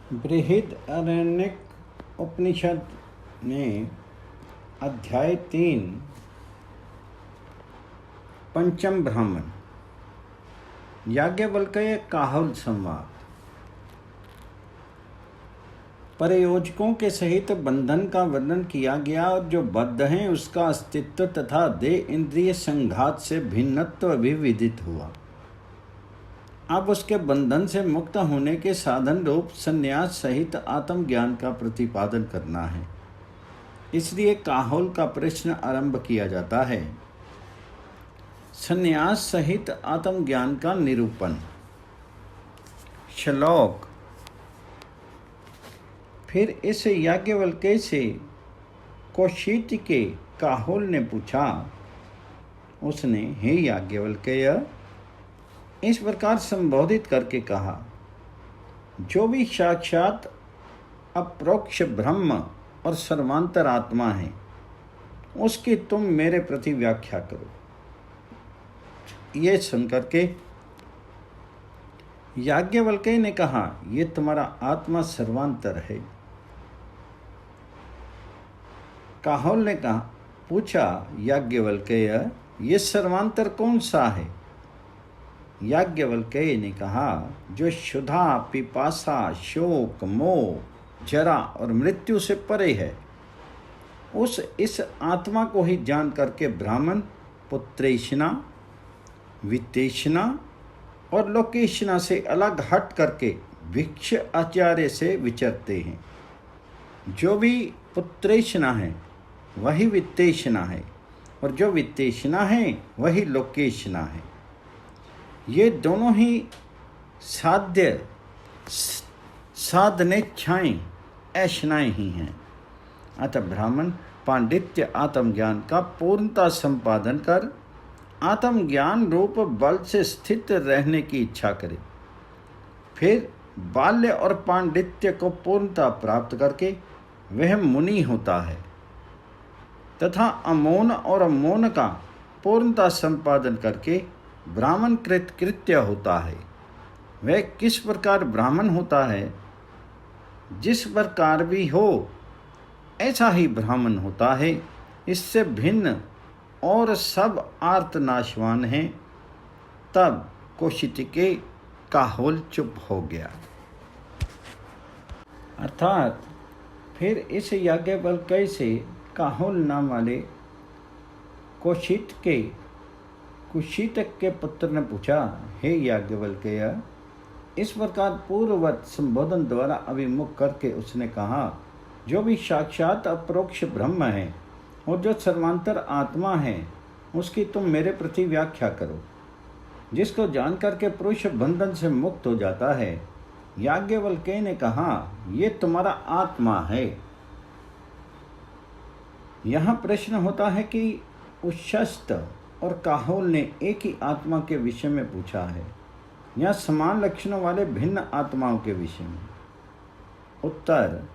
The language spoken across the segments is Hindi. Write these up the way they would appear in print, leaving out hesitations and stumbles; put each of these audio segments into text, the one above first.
बृहदारण्यक उपनिषद में अध्याय 3 पंचम ब्राह्मण याज्ञवल्क्य काहुल संवाद। प्रयोजकों के सहित बंधन का वर्णन किया गया और जो बद्ध हैं उसका अस्तित्व तथा देह इंद्रिय संघात से भिन्नत्व भी विदित हुआ। अब उसके बंधन से मुक्त होने के साधन रूप संन्यास सहित आत्मज्ञान का प्रतिपादन करना है। इसलिए काहुल का प्रश्न आरंभ किया जाता है। संन्यास सहित आत्मज्ञान का निरूपण। श्लोक। फिर इस याज्ञवल्क्य से कौशिक के काहुल ने पूछा। उसने, हे याज्ञवल्क्य, इस प्रकार संबोधित करके कहा, जो भी साक्षात अपरोक्ष ब्रह्म और सर्वांतर आत्मा है उसकी तुम मेरे प्रति व्याख्या करो। ये सुनकर के याज्ञवल्क्य ने कहा, ये तुम्हारा आत्मा सर्वांतर है। काहुल ने कहा, पूछा, याज्ञवल्क्य, ये सर्वांतर कौन सा है? याज्ञवल्क्य ने कहा, जो क्षुधा, पिपासा, शोक, मोह, जरा और मृत्यु से परे है। इस आत्मा को ही जान करके ब्राह्मण पुत्रेषणा, वित्तेषणा और लोकेषणा से अलग हट करके भिक्ष आचार्य से विचरते हैं। जो भी पुत्रेषणा है वही वित्तेषणा है और जो वित्तेषणा है वही लोकेषणा है। ये दोनों ही साधनेच्छाएं ऐषणाएं ही हैं। अतः ब्राह्मण पांडित्य आत्मज्ञान का पूर्णता संपादन कर आत्मज्ञान रूप बल से स्थित रहने की इच्छा करे। फिर बाल्य और पांडित्य को पूर्णता प्राप्त करके वह मुनि होता है तथा अमौन और मौन का पूर्णता संपादन करके ब्राह्मण कृत्य होता है। वह किस प्रकार ब्राह्मण होता है? जिस प्रकार भी हो ऐसा ही ब्राह्मण होता है। इससे भिन्न और सब आर्तनाशवान हैं। तब कौशिक काहुल चुप हो गया। अर्थात फिर इस याज्ञवल्क्य से काहुल नाम वाले कौशिक के पुत्र ने पूछा, हे याज्ञवल्क्य, इस प्रकार पूर्ववत संबोधन द्वारा अभिमुख करके उसने कहा, जो भी साक्षात अपरोक्ष ब्रह्म है और जो सर्वांतर आत्मा है उसकी तुम मेरे प्रति व्याख्या करो। जिसको जान करके पुरुष बंधन से मुक्त हो जाता है। याज्ञवल्क्य ने कहा, ये तुम्हारा आत्मा है। यहाँ प्रश्न होता है कि उच्छस्त और काहुल ने एक ही आत्मा के विषय में पूछा है या समान लक्षणों वाले भिन्न आत्माओं के विषय में? उत्तर,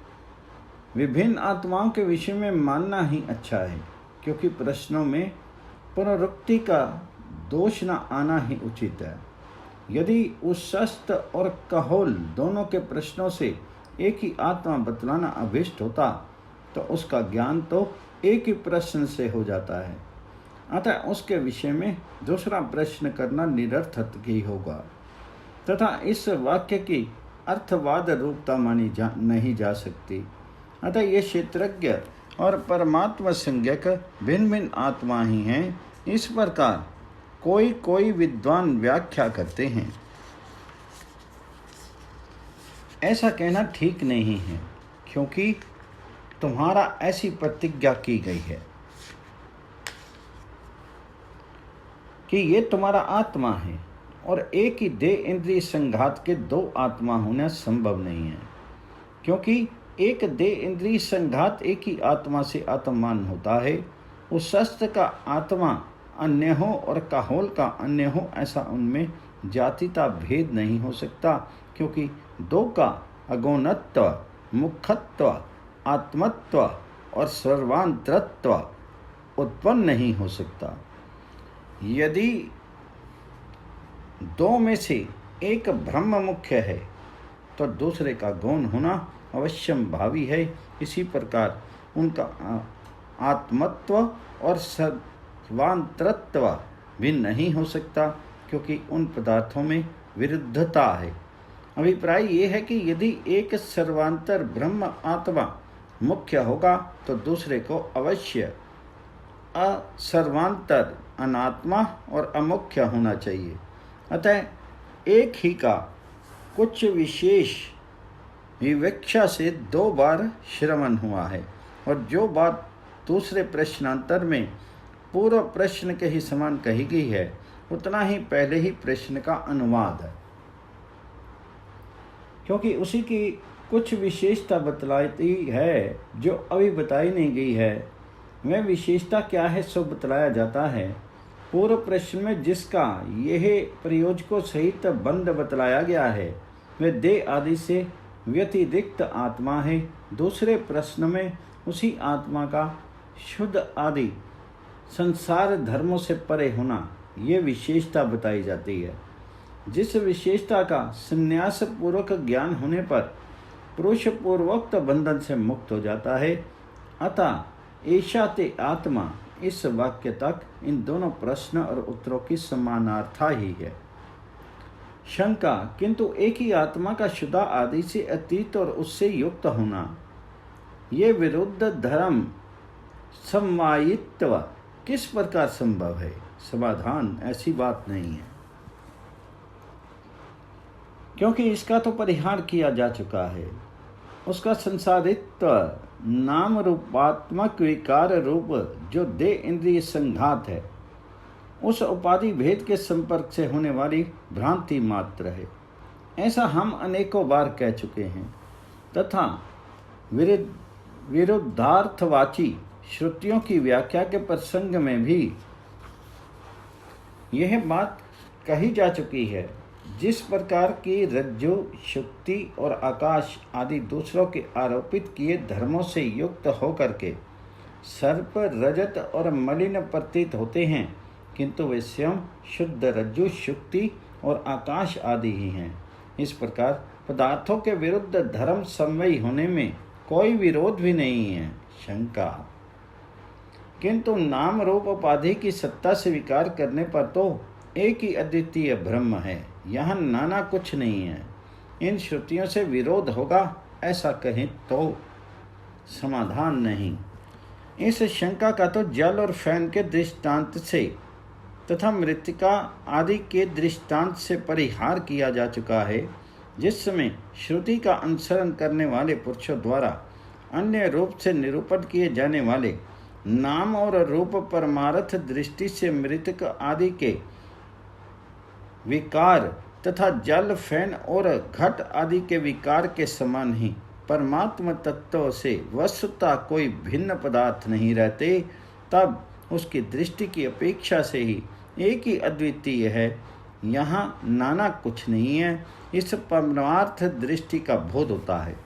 विभिन्न आत्माओं के विषय में मानना ही अच्छा है, क्योंकि प्रश्नों में पुनरुक्ति का दोष न आना ही उचित है। यदि उच्छस्त और काहुल दोनों के प्रश्नों से एक ही आत्मा बतलाना अभिष्ट होता तो उसका ज्ञान तो एक ही प्रश्न से हो जाता है। अतः उसके विषय में दूसरा प्रश्न करना निरर्थक ही होगा तथा इस वाक्य की अर्थवाद रूपता मानी नहीं जा सकती। अतः ये क्षेत्रज्ञ और परमात्मा संज्ञक भिन्न भिन्न आत्मा ही हैं। इस प्रकार कोई विद्वान व्याख्या करते हैं। ऐसा कहना ठीक नहीं है, क्योंकि तुम्हारा ऐसी प्रतिज्ञा की गई है कि ये तुम्हारा आत्मा है और एक ही देह इंद्रिय संघात के दो आत्मा होना संभव नहीं है। क्योंकि एक देह इंद्रिय संघात एक ही आत्मा से आत्मवान होता है। उस शस्त्र का आत्मा अन्य हो और काहुल का अन्य हो, ऐसा उनमें जातिता भेद नहीं हो सकता, क्योंकि दो का अगौणत्व, मुखत्व, आत्मत्व और सर्वांतरत्व उत्पन्न नहीं हो सकता। यदि दो में से एक ब्रह्म मुख्य है तो दूसरे का गौण होना अवश्यम भावी है। इसी प्रकार उनका आत्मत्व और सर्वांतरत्व भी नहीं हो सकता, क्योंकि उन पदार्थों में विरुद्धता है। अभिप्राय ये है कि यदि एक सर्वांतर ब्रह्म आत्मा मुख्य होगा तो दूसरे को अवश्य असर्वांतर अनात्मा और अमुख्य होना चाहिए। अतः एक ही का कुछ विशेष विवक्षा से 2 बार श्रवण हुआ है, और जो बात दूसरे प्रश्नांतर में पूर्व प्रश्न के ही समान कही गई है, उतना ही पहले ही प्रश्न का अनुवाद है, क्योंकि उसी की कुछ विशेषता बतलाती है जो अभी बताई नहीं गई है। वह विशेषता क्या है सो बतलाया जाता है। पूर्व प्रश्न में जिसका यह प्रयोजकों सहित बंध बतलाया गया है वह देह आदि से व्यतिरिक्त आत्मा है। दूसरे प्रश्न में उसी आत्मा का शुद्ध आदि संसार धर्मों से परे होना ये विशेषता बताई जाती है। जिस विशेषता का संन्यास पूर्वक ज्ञान होने पर पुरुष पूर्वोक्त बंधन से मुक्त हो जाता है। अतः ऐसा ते आत्मा इस वाक्य तक इन दोनों प्रश्न और उत्तरों की समानार्था ही है। शंका, किंतु एक ही आत्मा का शुदा आदि से अतीत और उससे युक्त होना, ये विरुद्ध धर्म समवायित्व किस प्रकार संभव है? समाधान, ऐसी बात नहीं है, क्योंकि इसका तो परिहार किया जा चुका है। उसका संसारित्व नाम रूपात्मक विकार रूप जो देह इंद्रिय संघात है, उस उपाधि भेद के संपर्क से होने वाली भ्रांति मात्र है। ऐसा हम अनेकों बार कह चुके हैं तथा विरुद्धार्थवाची श्रुतियों की व्याख्या के प्रसंग में भी यह बात कही जा चुकी है। जिस प्रकार की रज्जु, शुक्ति और आकाश आदि दूसरों के आरोपित किए धर्मों से युक्त होकर के सर्प, रजत और मलिन प्रतीत होते हैं, किंतु वे स्वयं शुद्ध रज्जु, शुक्ति और आकाश आदि ही हैं। इस प्रकार पदार्थों के विरुद्ध धर्म समन्वयी होने में कोई विरोध भी नहीं है। शंका, किंतु नाम रूप उपाधि की सत्ता से विकार करने पर तो एक ही अद्वितीय ब्रह्म है, यहाँ नाना कुछ नहीं है। इन श्रुतियों से विरोध होगा ऐसा कहें तो समाधान नहीं। इस शंका का तो जल और फैन के दृष्टांत से तथा मृतिका आदि के दृष्टांत से परिहार किया जा चुका है, जिसमें श्रुति का अनुसरण करने वाले पुरुषों द्वारा अन्य रूप से निरूपण किए जाने वाले नाम और रूप परमार्थ दृष्टि से मृतिक आदि के विकार तथा जल, फैन और घट आदि के विकार के समान ही परमात्म तत्व से वस्तुतः कोई भिन्न पदार्थ नहीं रहते, तब उसकी दृष्टि की अपेक्षा से ही एक ही अद्वितीय है, यहाँ नाना कुछ नहीं है। इस परमार्थ दृष्टि का बोध होता है।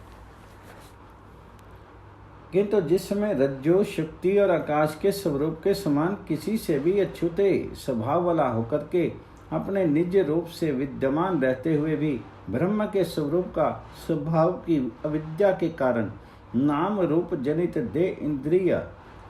किंतु जिसमें रज्जु, शक्ति और आकाश के स्वरूप के समान किसी से भी अछूते स्वभाव वाला होकर के अपने निज रूप से विद्यमान रहते हुए भी ब्रह्म के स्वरूप का स्वभाव की अविद्या के कारण नाम रूप जनित देह इंद्रिय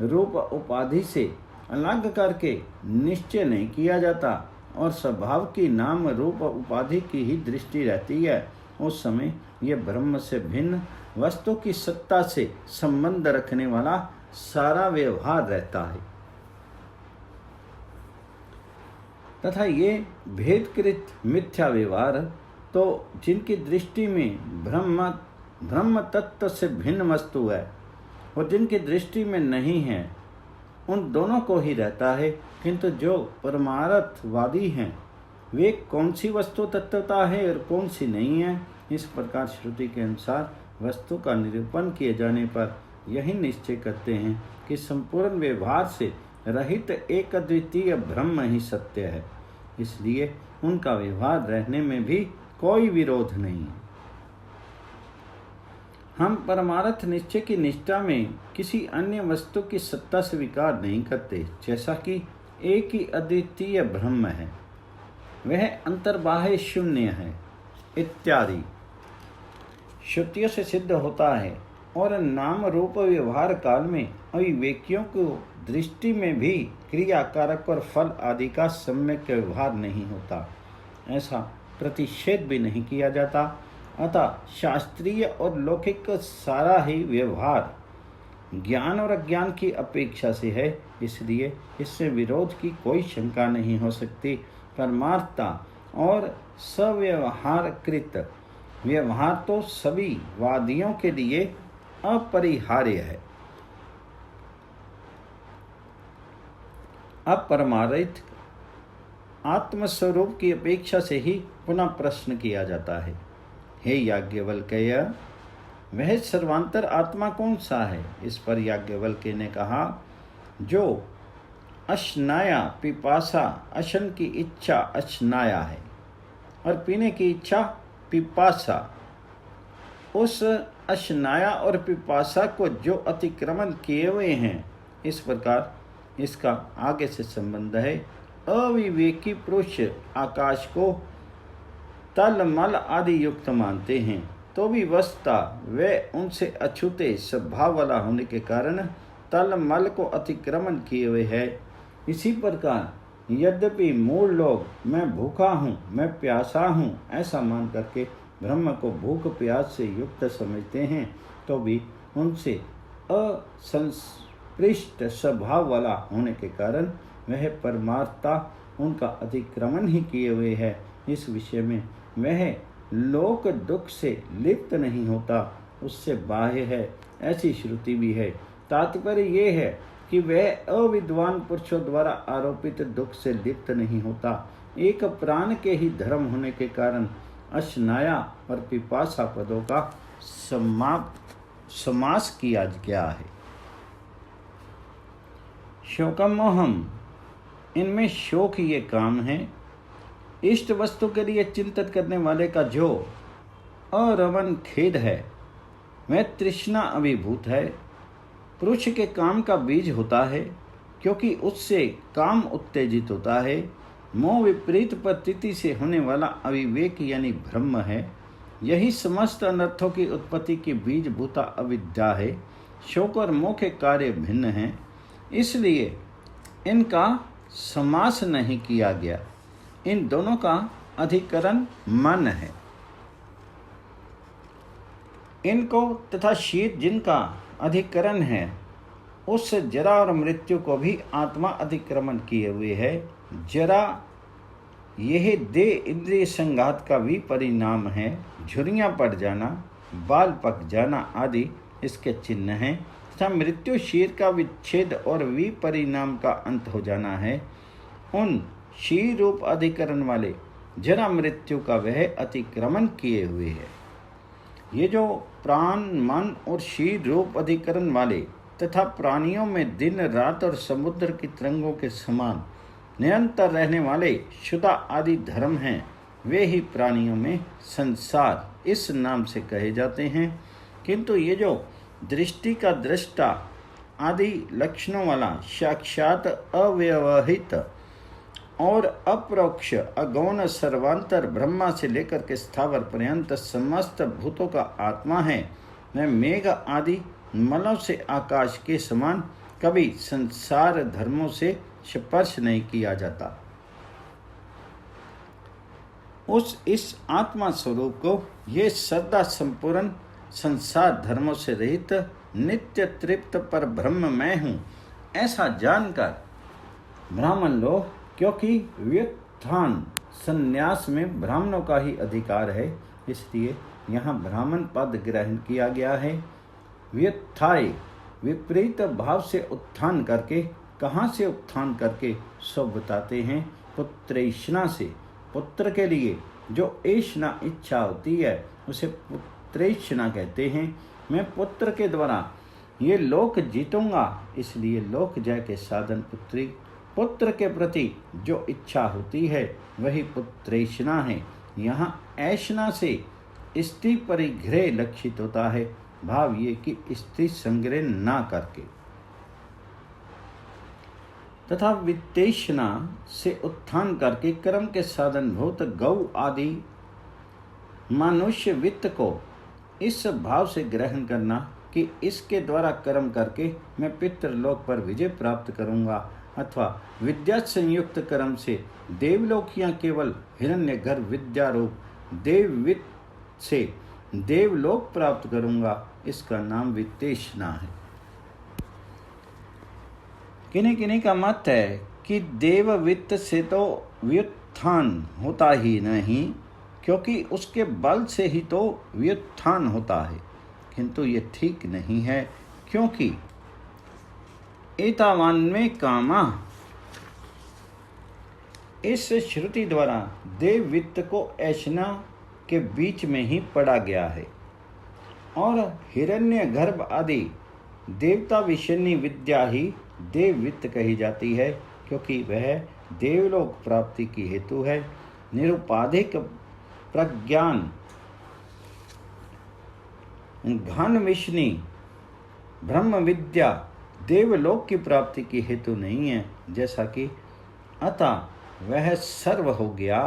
रूप उपाधि से अलग करके निश्चय नहीं किया जाता और स्वभाव की नाम रूप उपाधि की ही दृष्टि रहती है, उस समय यह ब्रह्म से भिन्न वस्तु की सत्ता से संबंध रखने वाला सारा व्यवहार रहता है तथा ये भेदकृत मिथ्या व्यवहार तो जिनकी दृष्टि में ब्रह्म तत्व से भिन्न वस्तु है और जिनकी दृष्टि में नहीं है, उन दोनों को ही रहता है। किंतु जो परमार्थवादी हैं वे कौन सी वस्तु तत्वता है और कौन सी नहीं है, इस प्रकार श्रुति के अनुसार वस्तु का निरूपण किए जाने पर यही निश्चय करते हैं कि संपूर्ण व्यवहार से रहित एक अद्वितीय ब्रह्म ही सत्य है। इसलिए उनका व्यवहार रहने में भी कोई विरोध नहीं है। हम परमार्थ निश्चय की निष्ठा में किसी अन्य वस्तु की सत्ता से विकार नहीं करते, जैसा कि एक ही अद्वितीय ब्रह्म है, वह अंतर्बाह्य शून्य है इत्यादि। श्रुतियों से सिद्ध होता है और नाम रूप व्यवहार काल में अविवेकियों को दृष्टि में भी क्रिया कारक और फल आदि का सम्यक व्यवहार नहीं होता, ऐसा प्रतिषेध भी नहीं किया जाता। अतः शास्त्रीय और लौकिक सारा ही व्यवहार ज्ञान और अज्ञान की अपेक्षा से है, इसलिए इससे विरोध की कोई शंका नहीं हो सकती। परमार्थता और सव्यवहारकृत व्यवहार तो सभी वादियों के लिए अपरिहार्य है। अब परमार्थ आत्मस्वरूप की अपेक्षा से ही पुनः प्रश्न किया जाता है। हे याज्ञवल्क्य, वह सर्वांतर आत्मा कौन सा है? इस पर याज्ञवल्क्य ने कहा, जो अश्नाया पिपासा, अशन की इच्छा अश्नाया है और पीने की इच्छा पिपासा, उस अश्नाया और पिपासा को जो अतिक्रमण किए हुए हैं, इस प्रकार इसका आगे से संबंध है। अविवेकी पुरुष आकाश को तल मल आदि युक्त मानते हैं, तो भी वस्तुतः वे उनसे अछूते स्वभाव वाला होने के कारण तल मल को अतिक्रमण किए हुए है। इसी प्रकार यद्यपि मूल लोग मैं भूखा हूँ, मैं प्यासा हूँ, ऐसा मान करके ब्रह्म को भूख प्यास से युक्त समझते हैं, तो भी उनसे असंस्पृष्ट स्वभाव वाला होने के कारण वह परमार्थता उनका अतिक्रमण ही किए हुए है। इस विषय में वह लोक दुख से लिप्त नहीं होता, उससे बाह्य है, ऐसी श्रुति भी है। तात्पर्य ये है कि वह अविद्वान पुरुषों द्वारा आरोपित दुख से लिप्त नहीं होता। एक प्राण के ही धर्म होने के कारण अश्नाया और पिपासा पदों का समास किया गया है। शोकमोहम, इनमें शोक ये काम है। इष्ट वस्तु के लिए चिंतन करने वाले का जो अरमन खेद है, वह तृष्णा अभिभूत है। पुरुष के काम का बीज होता है, क्योंकि उससे काम उत्तेजित होता है। मोह विपरीत प्रतीति से होने वाला अविवेक यानी ब्रह्म है। यही समस्त अनर्थों की उत्पत्ति की बीज भूता अविद्या है। शोक और मोह के कार्य भिन्न हैं, इसलिए इनका समास नहीं किया गया। इन दोनों का अधिकरण मन है। इनको तथा शीत जिनका अधिकरण है, उस जरा और मृत्यु को भी आत्मा अतिक्रमण किए हुए है। जरा यह देह इंद्रिय संघात का भी परिणाम है। झुर्रियाँ पड़ जाना, बाल पक जाना आदि इसके चिन्ह हैं, तथा मृत्यु शीर का विच्छेद और विपरिणाम का अंत हो जाना है। उन शीर रूप अधिकरण वाले जरा मृत्यु का वह अतिक्रमण किए हुए है। ये जो प्राण मन और शीर रूप अधिकरण वाले तथा प्राणियों में दिन रात और समुद्र की तरंगों के समान निरंतर रहने वाले शुदा आदि धर्म हैं, वे ही प्राणियों में संसार इस नाम से कहे जाते हैं। किंतु ये जो दृष्टि का दृष्टा आदि लक्षणों वाला साक्षात अव्यवहित और अपरोक्ष अगौण सर्वांतर ब्रह्मा से लेकर के स्थावर पर्यंत समस्त भूतों का आत्मा है, वह मेघ आदि मलों से आकाश के समान कभी संसार धर्मों से स्पर्श नहीं किया जाता। इस आत्मा स्वरूप को ये सदा संपूर्ण संसार धर्मों से रहित नित्य तृप्त पर ब्रह्म मैं हूँ, ऐसा जानकर ब्राह्मण लोग, क्योंकि व्युत्थान संन्यास में ब्राह्मणों का ही अधिकार है, इसलिए यहाँ ब्राह्मण पद ग्रहण किया गया है। व्युत्थाय विपरीत भाव से उत्थान करके, कहाँ से उत्थान करके सो बताते हैं, पुत्रेष्णा से। पुत्र के लिए जो ऐष्णा इच्छा होती है उसे पुत्रेष्णा कहते हैं। मैं पुत्र के द्वारा ये लोक जीतूंगा, इसलिए लोक जय के साधन पुत्री। पुत्र के प्रति जो इच्छा होती है वही पुत्रेष्णा है। यहाँ ऐष्णा से स्त्री परिग्रह लक्षित होता है, भाव ये कि स्त्री संग्रह ना करके, तथा वित्तेष्णा से उत्थान करके कर्म के साधन भूत गौ आदि मनुष्य वित्त को इस भाव से ग्रहण करना कि इसके द्वारा कर्म करके मैं पितृलोक पर विजय प्राप्त करूंगा, अथवा विद्या संयुक्त कर्म से देवलोक या केवल हिरण्यगर्भ विद्या रूप देववित्त से देवलोक प्राप्त करूंगा, इसका नाम वित्तेषणा है। किन्हीं किन्हीं का मत है कि देववित्त से तो व्युत्थान होता ही नहीं, क्योंकि उसके बल से ही तो व्युत्थान होता है, किंतु ये ठीक नहीं है, क्योंकि एतावान में कामा, इस श्रुति द्वारा देववित्त को ऐशना के बीच में ही पढ़ा गया है, और हिरण्यगर्भ आदि देवता विषयनी विद्या ही देववित्त कही जाती है, क्योंकि वह देवलोक प्राप्ति की हेतु है। निरुपाधिक प्रज्ञान घन विष्णि ब्रह्म विद्या देवलोक की प्राप्ति की हेतु नहीं है, जैसा कि अतः वह सर्व हो गया,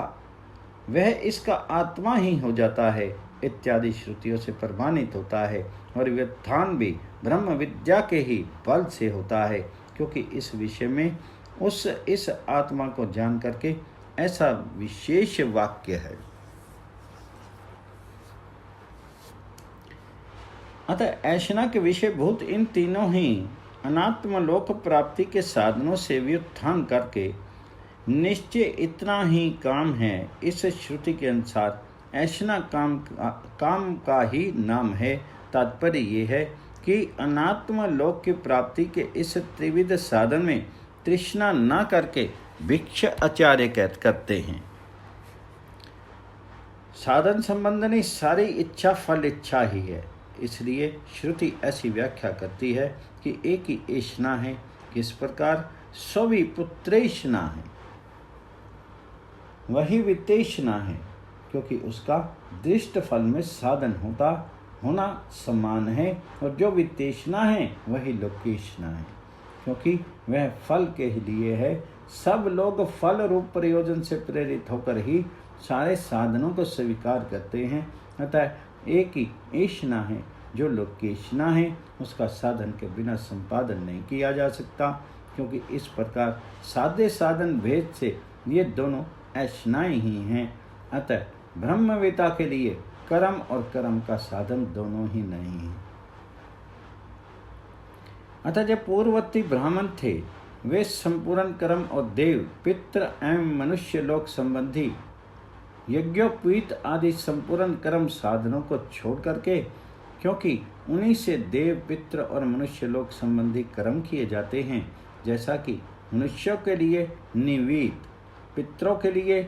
वह इसका आत्मा ही हो जाता है इत्यादि श्रुतियों से प्रमाणित होता है। और व्युत्थान भी ब्रह्म विद्या के ही बल से होता है, क्योंकि इस विषय में इस आत्मा को जान करके ऐसा विशेष वाक्य है। अतः ऐशना के विषय भूत इन तीनों ही अनात्म लोक प्राप्ति के साधनों से व्युत्थान करके निश्चय इतना ही काम है। इस श्रुति के अनुसार ऐशना काम का ही नाम है। तात्पर्य ये है कि अनात्म लोक की प्राप्ति के इस त्रिविध साधन में तृष्णा न करके भिक्ष आचार्य करते हैं। साधन संबंधनी सारी इच्छा फल इच्छा ही है, इसलिए श्रुति ऐसी व्याख्या करती है कि एक ही ऐशना है, किस प्रकार सभी पुत्रेशना है, वही वित्तेषणा है, क्योंकि उसका दृष्ट फल में साधन होना समान है, और जो वित्तेषणा है वही लोकेशना है, क्योंकि वह फल के लिए है। सब लोग फल रूप प्रयोजन से प्रेरित होकर ही सारे साधनों को स्वीकार करते हैं। अतः एक ही ऐशना है जो लोकेशना है, उसका साधन के बिना संपादन नहीं किया जा सकता, क्योंकि इस प्रकार साध्य साधन भेद से ये दोनों ऐशनाएं ही हैं। अतः ब्रह्मवेता के लिए कर्म और कर्म का साधन दोनों ही नहीं है। अतः जब पूर्ववर्ती ब्राह्मण थे, वे संपूर्ण कर्म और देव पितृ एवं मनुष्य लोक संबंधी यज्ञोपवीत आदि संपूर्ण कर्म साधनों को छोड़ करके, क्योंकि उन्हीं से देव पितृ और मनुष्य लोक संबंधी कर्म किए जाते हैं, जैसा कि मनुष्यों के लिए निवीत, पितरों के लिए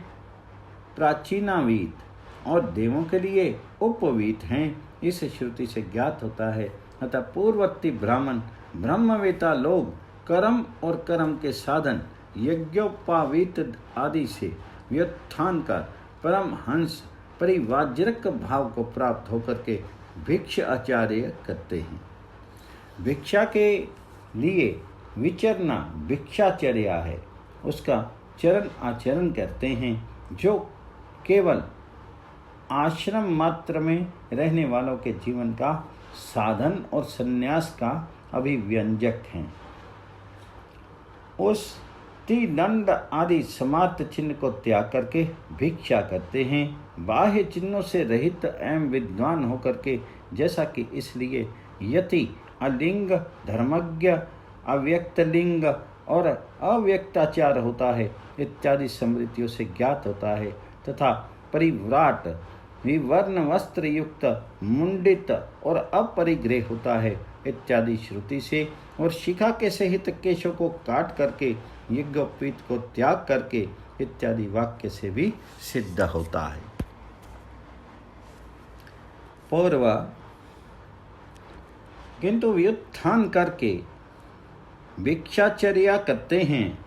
प्राचीनावीत और देवों के लिए उपवीत हैं, इस श्रुति से ज्ञात होता है। अतः पूर्ववर्ती ब्राह्मण ब्रह्मवेता लोग कर्म और कर्म के साधन यज्ञोपवीत आदि से व्युत्थान कर परमहंस परिवाज्यक भाव को प्राप्त होकर के भिक्ष आचार्य करते हैं। भिक्षा के लिए विचरना भिक्षाचर्या है, उसका चरण आचरण करते हैं, जो केवल आश्रम मात्र में रहने वालों के जीवन का साधन और संन्यास का अभिव्यंजक हैं। उस त्रिदंड आदि समार्थ चिन्ह को त्याग करके भिक्षा करते हैं, बाह्य चिन्हों से रहित एवं विद्वान होकर के, जैसा कि इसलिए यति अलिंग धर्मज्ञ अव्यक्तलिंग और अव्यक्ताचार होता है इत्यादि स्मृतियों से ज्ञात होता है, तथा परिव्राट विवर्ण वस्त्र युक्त मुंडित और अपरिग्रह होता है इत्यादि श्रुति से, और शिखा के सहित केशों को काट करके यज्ञोपवीत को त्याग करके इत्यादि वाक्य से भी सिद्ध होता है। पूर्व किंतु व्युत्थान करके भिक्षाचर्या करते हैं,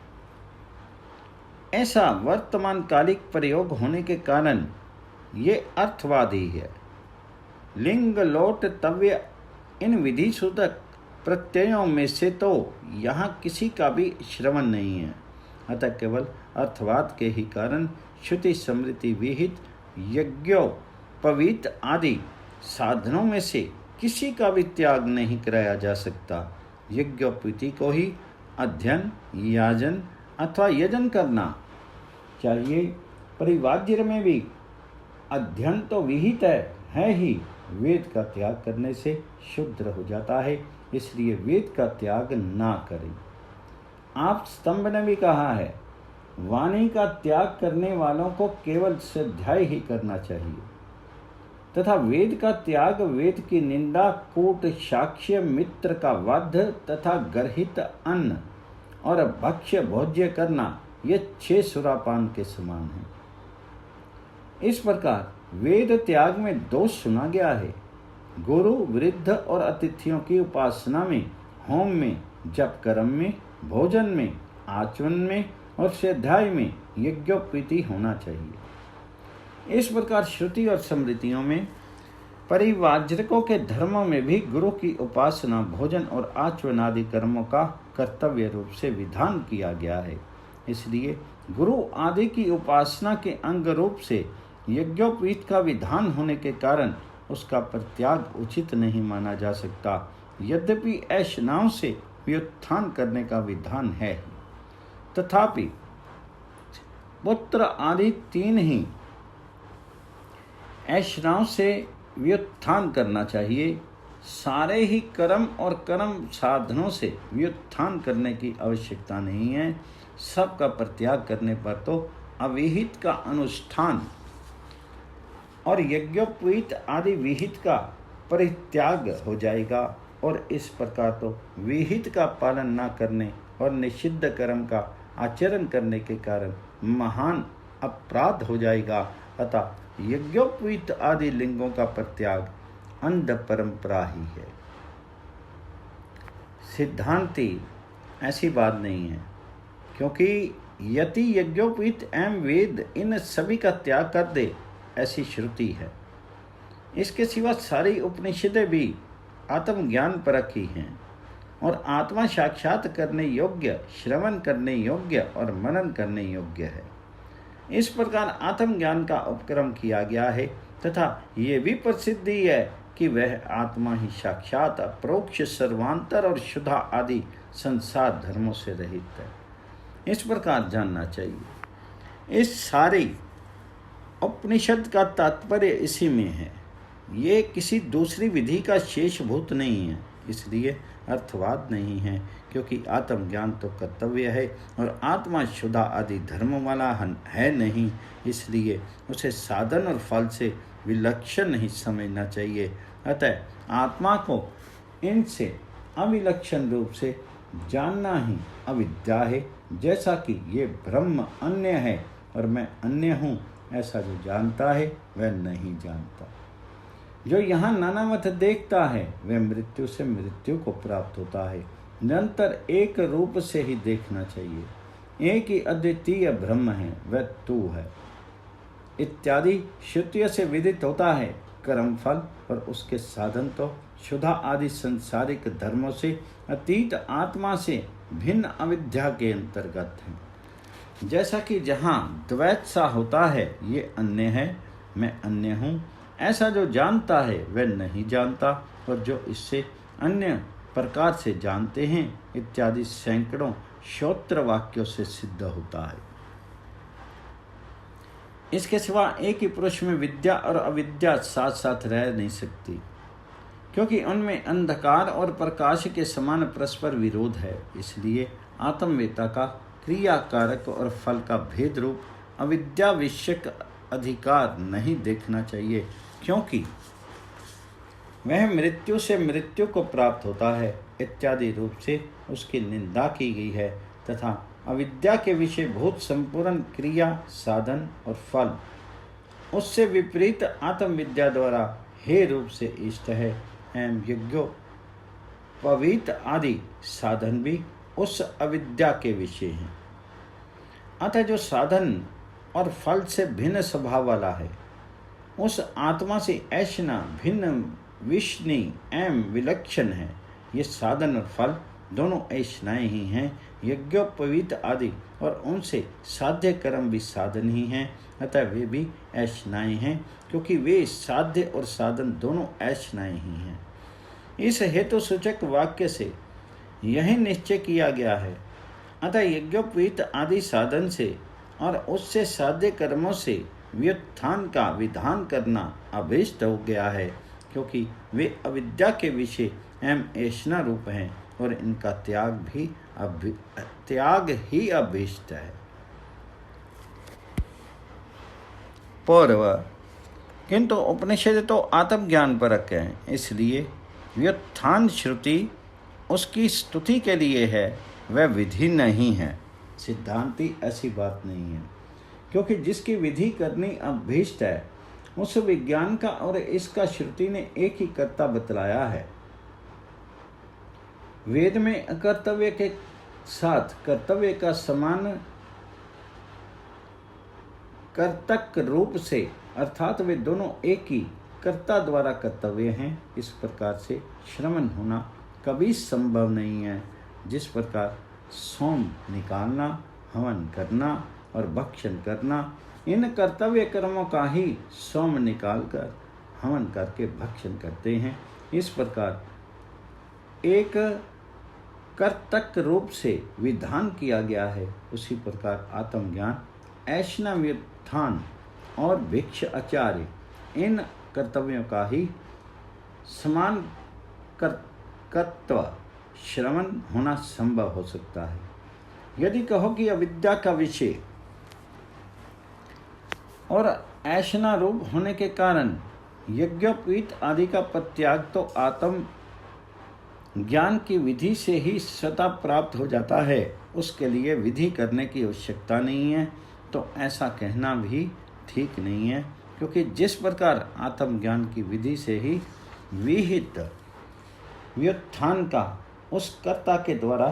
ऐसा वर्तमान कालिक प्रयोग होने के कारण ये अर्थवादी है। लिंग लोट तव्य इन विधि सूचक प्रत्ययों में से तो यहाँ किसी का भी श्रवण नहीं है। अतः केवल अर्थवाद के ही कारण श्रुति स्मृति विहित यज्ञोपवीत आदि साधनों में से किसी का भी त्याग नहीं कराया जा सकता। यज्ञोपवीति को ही अध्ययन, याजन अथवा यजन करना चाहिए। परिवार्य में भी अध्ययन तो विहित है ही, वेद का त्याग करने से शुद्र हो जाता है, इसलिए वेद का त्याग ना करें। आप स्तंभ ने भी कहा है, वाणी का त्याग करने वालों को केवल स्वाध्याय ही करना चाहिए तथा वेद का त्याग, वेद की निंदा, कूट, साक्ष्य, मित्र का वध तथा गर्हित अन्न और भक्ष्य भोज्य करना, ये 6 सुरापान के समान है। इस प्रकार वेद त्याग में दोष सुना गया है। गुरु, वृद्ध और अतिथियों की उपासना में, होम में, जप कर्म में, भोजन में, आचमन में और स्वाध्याय में यज्ञोपवीति होना चाहिए। इस प्रकार श्रुति और स्मृतियों में परिव्राजकों के धर्मों में भी गुरु की उपासना, भोजन और आचमन आदि कर्मों का कर्तव्य रूप से विधान किया गया है। इसलिए गुरु आदि की उपासना के अंग रूप से यज्ञोपवीत का विधान होने के कारण उसका परित्याग उचित नहीं माना जा सकता। यद्यपि ऐशनाओं से व्युत्थान करने का विधान है, तथापि पुत्र आदि 3 ही ऐशनाओं से व्युत्थान करना चाहिए। सारे ही कर्म और कर्म साधनों से व्युत्थान करने की आवश्यकता नहीं है। सबका परित्याग करने पर तो अविहित का अनुष्ठान और यज्ञोपवीत आदि विहित का परित्याग हो जाएगा, और इस प्रकार तो विहित का पालन न करने और निषिद्ध कर्म का आचरण करने के कारण महान अपराध हो जाएगा। अतः यज्ञोपवीत आदि लिंगों का परित्याग अंध परंपरा ही है। सिद्धांति ऐसी बात नहीं है, क्योंकि यति यज्ञोपवीत एवं वेद इन सभी का त्याग कर दे, ऐसी श्रुति है। इसके सिवा सारी उपनिषदें भी आत्मज्ञान परक ही हैं और आत्मा साक्षात करने योग्य, श्रवण करने योग्य और मनन करने योग्य है। इस प्रकार आत्मज्ञान का उपक्रम किया गया है तथा ये भी प्रसिद्धि है कि वह आत्मा ही साक्षात, अप्रोक्ष, सर्वांतर और शुद्धा आदि संसार धर्मों से रहित है। इस प्रकार जानना चाहिए। इस सारी उपनिषद का तात्पर्य इसी में है। ये किसी दूसरी विधि का शेषभूत नहीं है, इसलिए अर्थवाद नहीं है, क्योंकि आत्मज्ञान तो कर्तव्य है और आत्मा शुद्धा आदि धर्म वाला है नहीं, इसलिए उसे साधन और फल से विलक्षण नहीं समझना चाहिए। अतः आत्मा को इनसे अविलक्षण रूप से जानना ही अविद्या है। जैसा कि ये ब्रह्म अन्य है और मैं अन्य हूँ, ऐसा जो जानता है वह नहीं जानता। जो यहाँ नानावत देखता है वह मृत्यु से मृत्यु को प्राप्त होता है। निरंतर एक रूप से ही देखना चाहिए। एक ही अद्वितीय ब्रह्म है, वह तू है इत्यादि श्रुतियों से विदित होता है। कर्म फल और उसके साधन तो शुद्धा आदि संसारिक धर्मों से अतीत आत्मा से भिन्न अविद्या के अंतर्गत हैं। जैसा कि जहाँ द्वैत सा होता है, ये अन्य है, मैं अन्य हूँ, ऐसा जो जानता है वह नहीं जानता, और जो इससे अन्य प्रकार से जानते हैं इत्यादि सैकड़ों श्रोत्र वाक्यों से सिद्ध होता है। इसके सिवा एक ही पुरुष में विद्या और अविद्या साथ साथ रह नहीं सकती, क्योंकि उनमें अंधकार और प्रकाश के समान परस्पर विरोध है। इसलिए आत्मवेता का क्रियाकारक और फल का भेद रूप अविद्या विषयक अधिकार नहीं देखना चाहिए, क्योंकि वह मृत्यु से मृत्यु को प्राप्त होता है इत्यादि रूप से उसकी निंदा की गई है, तथा अविद्या के विषय भूत संपूर्ण क्रिया, साधन और फल उससे विपरीत आत्मविद्या द्वारा हे रूप से इष्ट है, एवं यज्ञोपवीत आदि साधन भी उस अविद्या के विषय हैं। अतः जो साधन और फल से भिन्न स्वभाव वाला है, उस आत्मा से ऐशना भिन्न, विष्णि एवं विलक्षण है। ये साधन और फल दोनों ऐशनाएं ही हैं, यज्ञोपवीत आदि और उनसे साध्य कर्म भी साधन ही हैं, अतः वे भी ऐशनाएँ हैं, क्योंकि वे साध्य और साधन दोनों ऐशनाएँ ही हैं। इस हेतु सूचक वाक्य से यही निश्चय किया गया है। अतः यज्ञोपवीत आदि साधन से और उससे साध्य कर्मों से व्युत्थान का विधान करना अभीष्ट हो गया है, क्योंकि वे अविद्या के विषय एवं ऐशना रूप हैं और इनका त्याग ही अभीष्ट है। पूर्व, किंतु उपनिषद तो आत्मज्ञान परक है, इसलिए व्युत्थान श्रुति उसकी स्तुति के लिए है, वह विधि नहीं है। सिद्धांति ऐसी बात नहीं है, क्योंकि जिसकी विधि करनी अभीष्ट है उस विज्ञान का और इसका श्रुति ने एक ही कर्ता बतलाया है। वेद में अकर्तव्य के साथ कर्तव्य का समान कर्तक रूप से, अर्थात वे दोनों एक ही कर्ता द्वारा कर्तव्य हैं। इस प्रकार से श्रवण होना कभी संभव नहीं है। जिस प्रकार सोम निकालना, हवन करना और भक्षण करना, इन कर्तव्य कर्मों का ही सोम निकालकर हवन करके भक्षण करते हैं, इस प्रकार एक कर्तक रूप से विधान किया गया है। उसी प्रकार आत्मज्ञान, ऐशना व्युत्थान और भिक्ष आचार्य, इन कर्तव्यों का ही समान कर्तव्य श्रवण होना संभव हो सकता है। यदि कहो कि अविद्या का विषय और ऐशना रूप होने के कारण यज्ञोपवीत आदि का परित्याग तो आत्म ज्ञान की विधि से ही स्वतः प्राप्त हो जाता है, उसके लिए विधि करने की आवश्यकता नहीं है, तो ऐसा कहना भी ठीक नहीं है। क्योंकि जिस प्रकार आत्मज्ञान की विधि से ही विहित व्युत्थान का उस कर्ता के द्वारा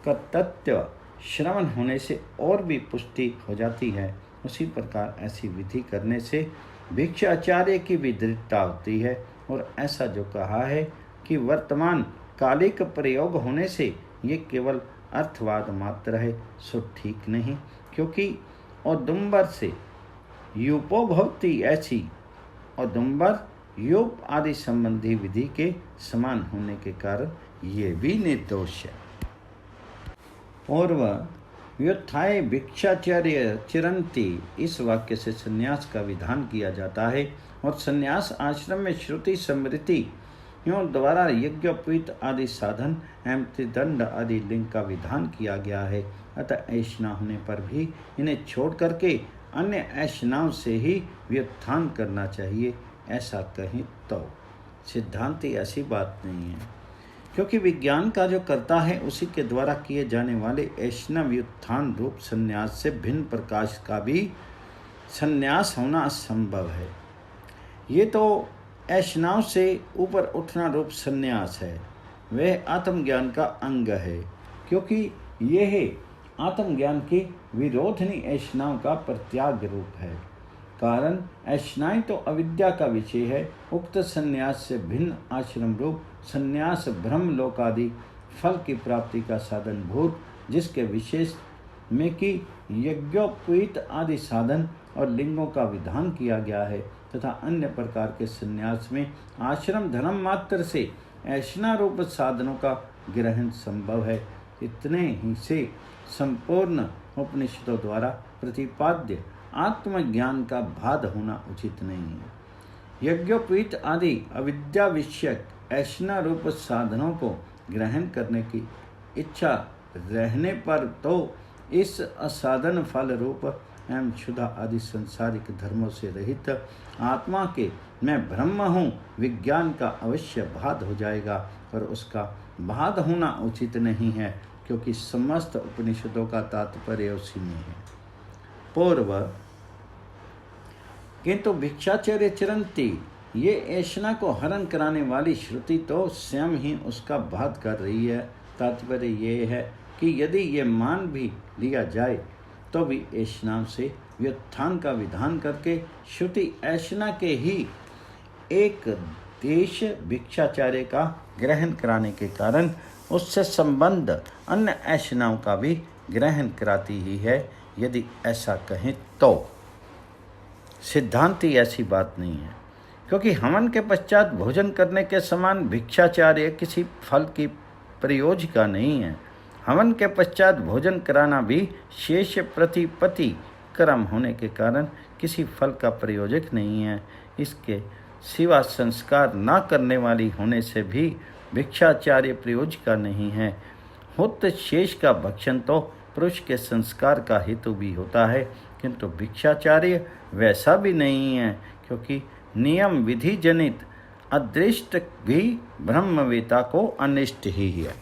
कर्तव्य श्रवण होने से और भी पुष्टि हो जाती है, उसी प्रकार ऐसी विधि करने से भिक्षाचार्य की भी दृढ़ता होती है। और ऐसा जो कहा है कि वर्तमान कालिक प्रयोग होने से ये केवल अर्थवाद मात्र है, सो ठीक नहीं, क्योंकि औदुंबर से यूपोभवती ऐसी औदुंबर यूप आदि संबंधी विधि के समान होने के कारण ये भी निर्दोष है। पूर्व, व्युत्थाय भिक्षाचार्य चिरंती, इस वाक्य से संन्यास का विधान किया जाता है और संन्यास आश्रम में श्रुति स्मृति द्वारा यज्ञोपवीत आदि साधन एवं त्रिदंड आदि लिंग का विधान किया गया है। अतः ऐशना होने पर भी इन्हें छोड़ करके अन्य ऐशनाओं से ही व्युत्थान करना चाहिए, ऐसा कहें तो सिद्धांति ऐसी बात नहीं है। क्योंकि विज्ञान का जो कर्ता है उसी के द्वारा किए जाने वाले ऐशना व्युत्थान रूप संन्यास से भिन्न प्रकाश का भी संन्यास होना असंभव है। ये तो ऐशनाओं से ऊपर उठना रूप संन्यास है, वह आत्मज्ञान का अंग है, क्योंकि यह आत्मज्ञान की विरोधनी ऐशनाओं का परित्याग रूप है। कारण ऐशनाएं तो अविद्या का विषय है। उक्त संन्यास से भिन्न आश्रम रूप संन्यास ब्रह्मलोक आदि फल की प्राप्ति का साधन भूत, जिसके विशेष में कि यज्ञोपवीत आदि साधन और लिंगों का विधान किया गया है, तथा अन्य प्रकार के संन्यास में आश्रम धर्म मात्र से ऐशना रूप साधनों का ग्रहण संभव है। इतने ही से संपूर्ण उपनिषदों द्वारा प्रतिपाद्य आत्मज्ञान का बाध होना उचित नहीं है। यज्ञोपवीत आदि अविद्या विषयक ऐशना रूप साधनों को ग्रहण करने की इच्छा रहने पर तो इस असाधन फल रूप एवं क्षुधा आदि संसारिक धर्मों से रहित आत्मा के मैं ब्रह्म हूँ विज्ञान का अवश्य बाध हो जाएगा, और उसका बाध होना उचित नहीं है, क्योंकि समस्त उपनिषदों का तात्पर्य उसी में है। पूर्व, किंतु भिक्षाचार्य चिरंती, ये ऐशना को हरण कराने वाली श्रुति तो स्वयं ही उसका बाध कर रही है। तात्पर्य ये है कि यदि ये मान भी लिया जाए तो भी ऐशना से व्युत्थान का विधान करके श्रुति ऐशना के ही एक देश भिक्षाचार्य का ग्रहण कराने के कारण उससे संबंध अन्य ऐशनाओं का भी ग्रहण कराती ही है, यदि ऐसा कहें तो। सिद्धांती ऐसी बात नहीं है, क्योंकि हवन के पश्चात भोजन करने के समान भिक्षाचार्य किसी फल की प्रयोजिका नहीं है। हवन के पश्चात भोजन कराना भी शेष प्रतिपत्ति कर्म होने के कारण किसी फल का प्रयोजक नहीं है। इसके सिवा संस्कार न करने वाली होने से भी भिक्षाचार्य प्रयोजिका नहीं है। हुत शेष का भक्षण तो पुरुष के संस्कार का हेतु भी होता है, किंतु भिक्षाचार्य वैसा भी नहीं है, क्योंकि नियम विधि जनित अदृष्ट भी ब्रह्मवेता को अनिष्ट ही है।